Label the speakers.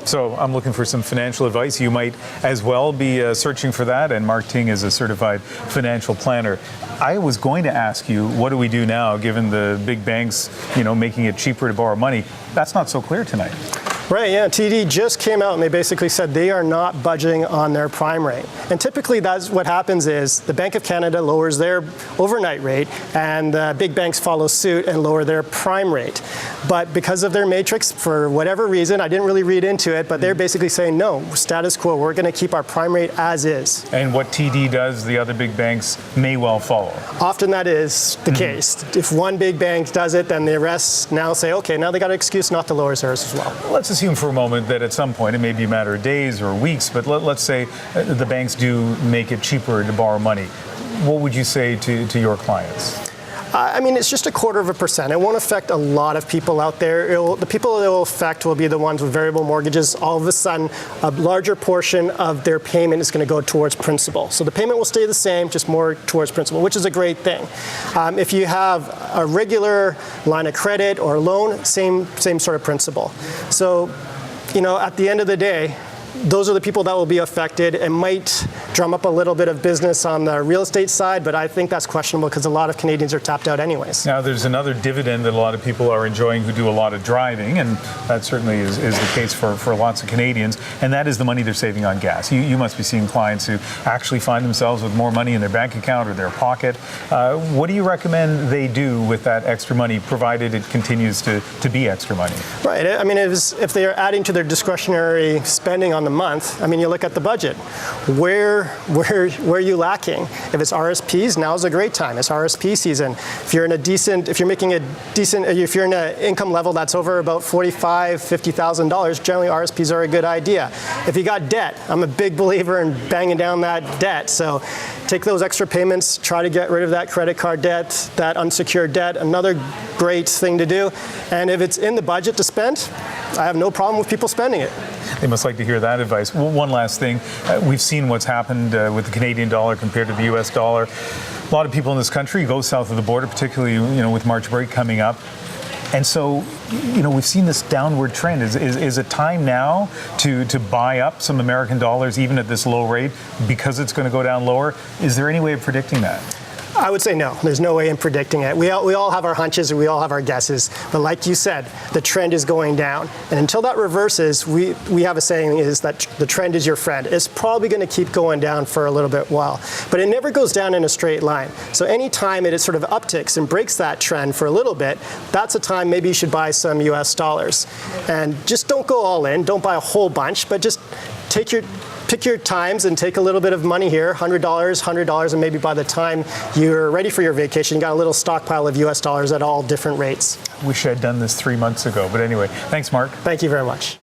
Speaker 1: So I'm looking for some financial advice. You might as well be searching for that, and Mark Ting is a certified financial planner. I was going to ask you, what do we do now, given the big banks, making it cheaper to borrow money? That's not so clear tonight.
Speaker 2: Right, yeah, TD just came out and they basically said they are not budging on their prime rate. And typically that's what happens is the Bank of Canada lowers their overnight rate and the big banks follow suit and lower their prime rate. But because of their matrix, for whatever reason, I didn't really read into it, but they're basically saying, no, status quo, we're going to keep our prime rate as is.
Speaker 1: And what TD does, the other big banks may well follow.
Speaker 2: Often that is the case. If one big bank does it, then the rest now say, okay, now they got an excuse not to lower theirs as well.
Speaker 1: Let's assume for a moment that at some point, it may be a matter of days or weeks, but let's say the banks do make it cheaper to borrow money. What would you say to your clients?
Speaker 2: I mean, it's just 0.25%. It won't affect a lot of people out there. The people it will affect will be the ones with variable mortgages. All of a sudden, a larger portion of their payment is going to go towards principal. So the payment will stay the same, just more towards principal, which is a great thing. If you have a regular line of credit or loan, same sort of principle. So, at the end of the day, those are the people that will be affected. It might drum up a little bit of business on the real estate side, but I think that's questionable because a lot of Canadians are tapped out anyways.
Speaker 1: Now, there's another dividend that a lot of people are enjoying who do a lot of driving, and that certainly is the case for lots of Canadians, and that is the money they're saving on gas. You must be seeing clients who actually find themselves with more money in their bank account or their pocket. What do you recommend they do with that extra money, provided it continues to be extra money?
Speaker 2: Right. I mean, if they are adding to their discretionary spending on the month, I mean, you look at the budget. Where are you lacking? If it's RSPs, now's a great time. It's RSP season. If you're in an income level that's over about $45,000, $50,000, generally RSPs are a good idea. If you got debt, I'm a big believer in banging down that debt. So take those extra payments, try to get rid of that credit card debt, that unsecured debt, another great thing to do. And if it's in the budget to spend, I have no problem with people spending it.
Speaker 1: They must like to hear that advice. One last thing. We've seen what's happened with the Canadian dollar compared to the U.S. dollar. A lot of people in this country go south of the border, particularly with March break coming up. And so, we've seen this downward trend. Is it time now to buy up some American dollars, even at this low rate, because it's going to go down lower? Is there any way of predicting that?
Speaker 2: I would say no. There's no way in predicting it. We all have our hunches and we all have our guesses. But like you said, the trend is going down. And until that reverses, we have a saying is that the trend is your friend. It's probably going to keep going down for a little bit while. But it never goes down in a straight line. So anytime it sort of upticks and breaks that trend for a little bit, that's a time maybe you should buy some US dollars. And just don't go all in. Don't buy a whole bunch, but just pick your times and take a little bit of money here, $100, and maybe by the time you're ready for your vacation, you got a little stockpile of US dollars at all different rates.
Speaker 1: Wish I'd done this 3 months ago, but anyway, thanks, Mark.
Speaker 2: Thank you very much.